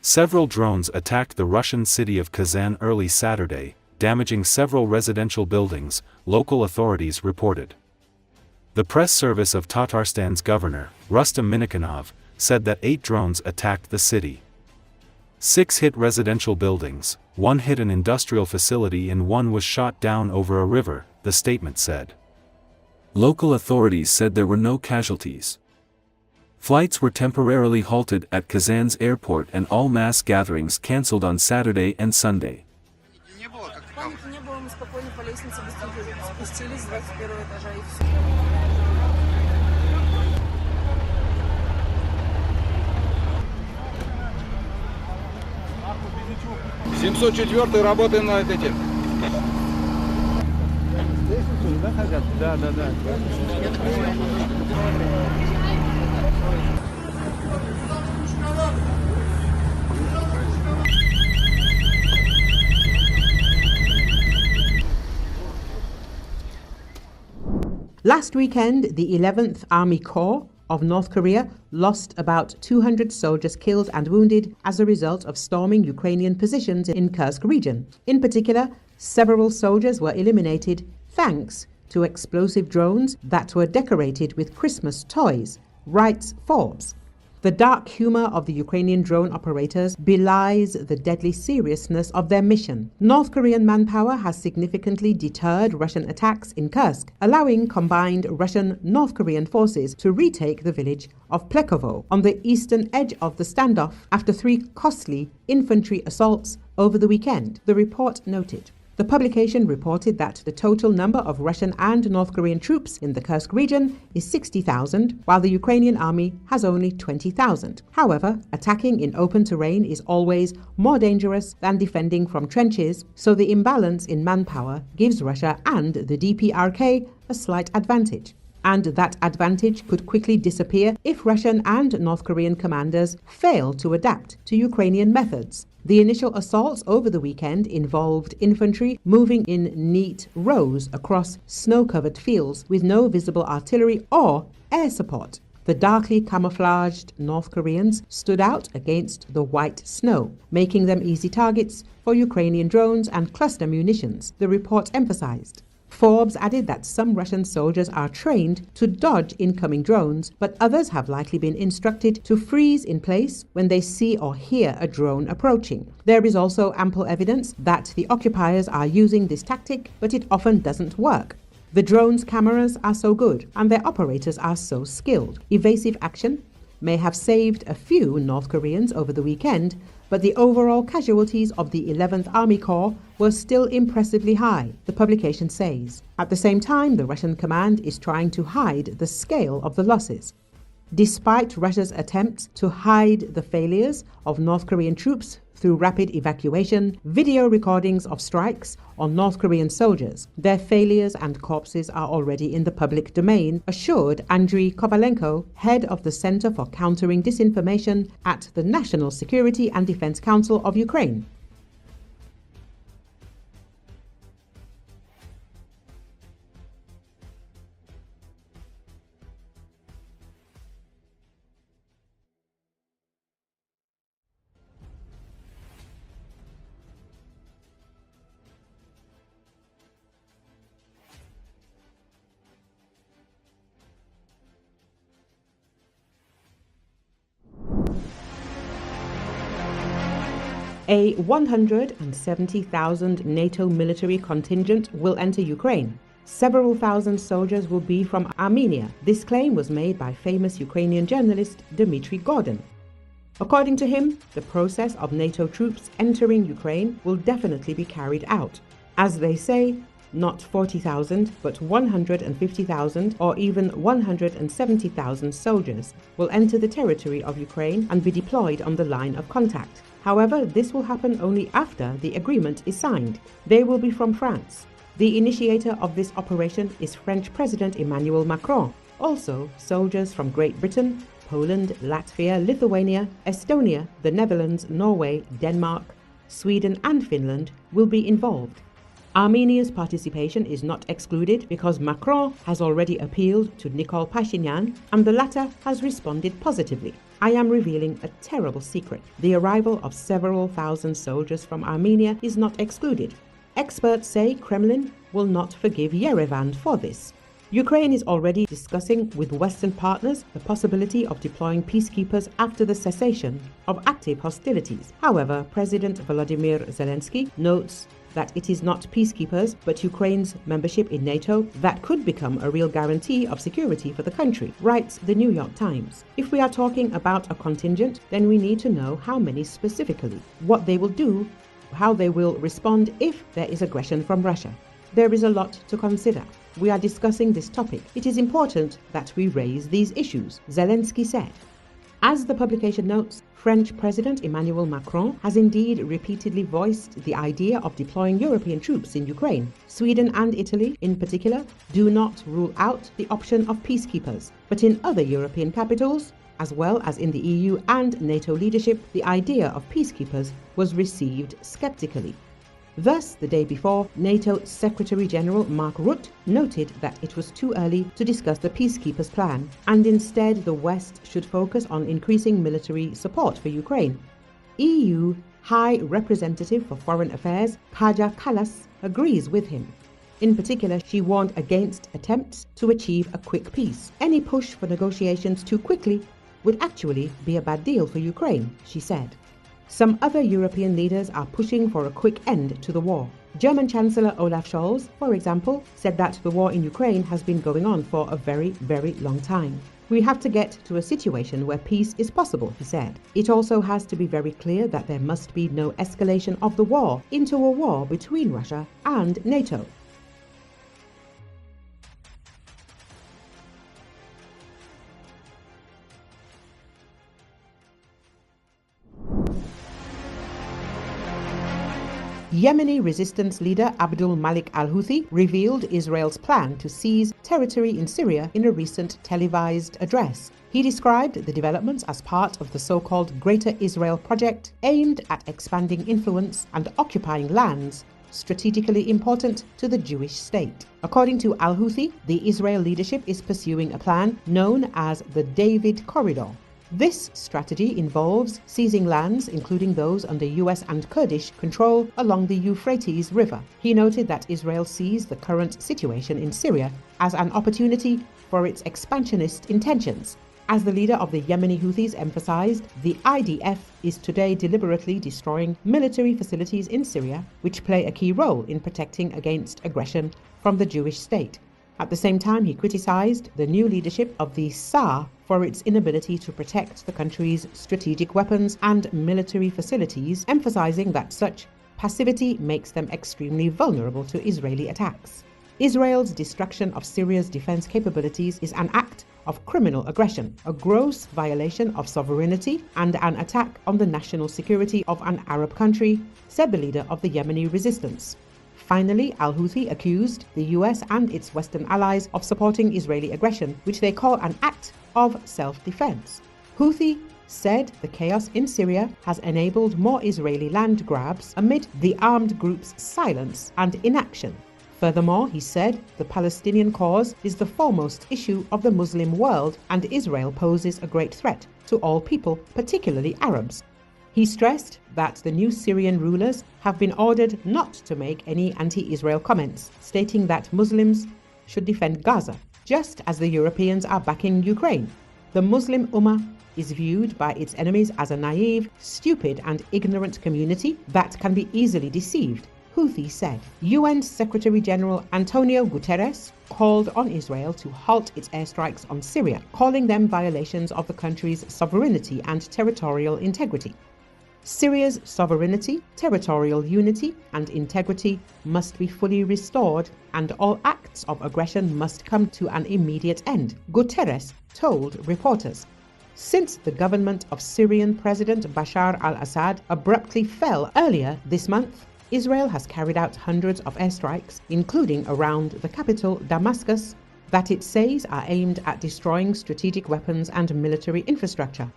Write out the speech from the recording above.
Several drones attacked the Russian city of Kazan early Saturday, damaging several residential buildings, local authorities reported. The press service of Tatarstan's governor, Rustam Minnikhanov, said that 8 drones attacked the city. 6 hit residential buildings, 1 hit an industrial facility and 1 was shot down over a river, the statement said. Local authorities said there were no casualties. Flights were temporarily halted at Kazan's airport and all mass gatherings cancelled on Saturday and Sunday. Работаем на этой теме. Last weekend, the 11th Army Corps of North Korea lost about 200 soldiers killed and wounded as a result of storming Ukrainian positions in Kursk region. In particular, several soldiers were eliminated thanks to explosive drones that were decorated with Christmas toys, writes Forbes. The dark humor of the Ukrainian drone operators belies the deadly seriousness of their mission. North Korean manpower has significantly deterred Russian attacks in Kursk, allowing combined Russian-North Korean forces to retake the village of Plekovo on the eastern edge of the standoff after 3 costly infantry assaults over the weekend, the report noted. The publication reported that the total number of Russian and North Korean troops in the Kursk region is 60,000, while the Ukrainian army has only 20,000. However, attacking in open terrain is always more dangerous than defending from trenches, so the imbalance in manpower gives Russia and the DPRK a slight advantage. And that advantage could quickly disappear if Russian and North Korean commanders fail to adapt to Ukrainian methods. The initial assaults over the weekend involved infantry moving in neat rows across snow-covered fields with no visible artillery or air support. The darkly camouflaged North Koreans stood out against the white snow, making them easy targets for Ukrainian drones and cluster munitions, the report emphasized. Forbes added that some Russian soldiers are trained to dodge incoming drones, but others have likely been instructed to freeze in place when they see or hear a drone approaching. There is also ample evidence that the occupiers are using this tactic, but it often doesn't work. The drone's cameras are so good, and their operators are so skilled. Evasive action may have saved a few North Koreans over the weekend, but the overall casualties of the 11th Army Corps were still impressively high, the publication says. At the same time, the Russian command is trying to hide the scale of the losses. Despite Russia's attempts to hide the failures of North Korean troops through rapid evacuation, video recordings of strikes on North Korean soldiers, their failures and corpses are already in the public domain, assured Andriy Kovalenko, head of the Center for Countering Disinformation at the National Security and Defense Council of Ukraine. A 170,000 NATO military contingent will enter Ukraine. Several thousand soldiers will be from Armenia. This claim was made by famous Ukrainian journalist Dmitry Gordon. According to him, the process of NATO troops entering Ukraine will definitely be carried out. As they say, not 40,000, but 150,000 or even 170,000 soldiers will enter the territory of Ukraine and be deployed on the line of contact. However, this will happen only after the agreement is signed. They will be from France. The initiator of this operation is French President Emmanuel Macron. Also, soldiers from Great Britain, Poland, Latvia, Lithuania, Estonia, the Netherlands, Norway, Denmark, Sweden and Finland will be involved. Armenia's participation is not excluded because Macron has already appealed to Nikol Pashinyan and the latter has responded positively. I am revealing a terrible secret. The arrival of several thousand soldiers from Armenia is not excluded. Experts say Kremlin will not forgive Yerevan for this. Ukraine is already discussing with Western partners the possibility of deploying peacekeepers after the cessation of active hostilities. However, President Volodymyr Zelensky notes that it is not peacekeepers but Ukraine's membership in NATO that could become a real guarantee of security for the country, writes the New York Times. If we are talking about a contingent, then we need to know how many specifically, what they will do, how they will respond if there is aggression from Russia. There is a lot to consider. We are discussing this topic. It is important that we raise these issues, Zelensky said. As the publication notes, French President Emmanuel Macron has indeed repeatedly voiced the idea of deploying European troops in Ukraine. Sweden and Italy, in particular, do not rule out the option of peacekeepers. But in other European capitals, as well as in the EU and NATO leadership, the idea of peacekeepers was received skeptically. Thus, the day before, NATO Secretary-General Mark Rutte noted that it was too early to discuss the peacekeepers plan, and instead the West should focus on increasing military support for Ukraine. EU High Representative for Foreign Affairs Kaja Kallas agrees with him. In particular, she warned against attempts to achieve a quick peace. Any push for negotiations too quickly would actually be a bad deal for Ukraine, she said. Some other European leaders are pushing for a quick end to the war. German Chancellor Olaf Scholz, for example, said that the war in Ukraine has been going on for a very, very long time. We have to get to a situation where peace is possible, he said. It also has to be very clear that there must be no escalation of the war into a war between Russia and NATO. Yemeni resistance leader Abdul Malik al-Houthi revealed Israel's plan to seize territory in Syria in a recent televised address. He described the developments as part of the so-called Greater Israel Project, aimed at expanding influence and occupying lands strategically important to the Jewish state. According to al-Houthi, the Israel leadership is pursuing a plan known as the David Corridor. This strategy involves seizing lands, including those under US and Kurdish control along the Euphrates River. He noted that Israel sees the current situation in Syria as an opportunity for its expansionist intentions. As the leader of the Yemeni Houthis emphasized, the IDF is today deliberately destroying military facilities in Syria, which play a key role in protecting against aggression from the Jewish state. At the same time, he criticized the new leadership of the SA for its inability to protect the country's strategic weapons and military facilities, emphasizing that such passivity makes them extremely vulnerable to Israeli attacks. Israel's destruction of Syria's defense capabilities is an act of criminal aggression, a gross violation of sovereignty, and an attack on the national security of an Arab country, said the leader of the Yemeni resistance. Finally, al-Houthi accused the US and its Western allies of supporting Israeli aggression, which they call an act of self-defense. Houthi said the chaos in Syria has enabled more Israeli land grabs amid the armed group's silence and inaction. Furthermore, he said the Palestinian cause is the foremost issue of the Muslim world and Israel poses a great threat to all people, particularly Arabs. He stressed that the new Syrian rulers have been ordered not to make any anti-Israel comments, stating that Muslims should defend Gaza, just as the Europeans are backing Ukraine. The Muslim Ummah is viewed by its enemies as a naive, stupid and ignorant community that can be easily deceived, Houthi said. UN Secretary-General Antonio Guterres called on Israel to halt its airstrikes on Syria, calling them violations of the country's sovereignty and territorial integrity. Syria's sovereignty, territorial unity and integrity must be fully restored and all acts of aggression must come to an immediate end, Guterres told reporters. Since the government of Syrian President Bashar al-Assad abruptly fell earlier this month, Israel has carried out hundreds of airstrikes, including around the capital Damascus, that it says are aimed at destroying strategic weapons and military infrastructure.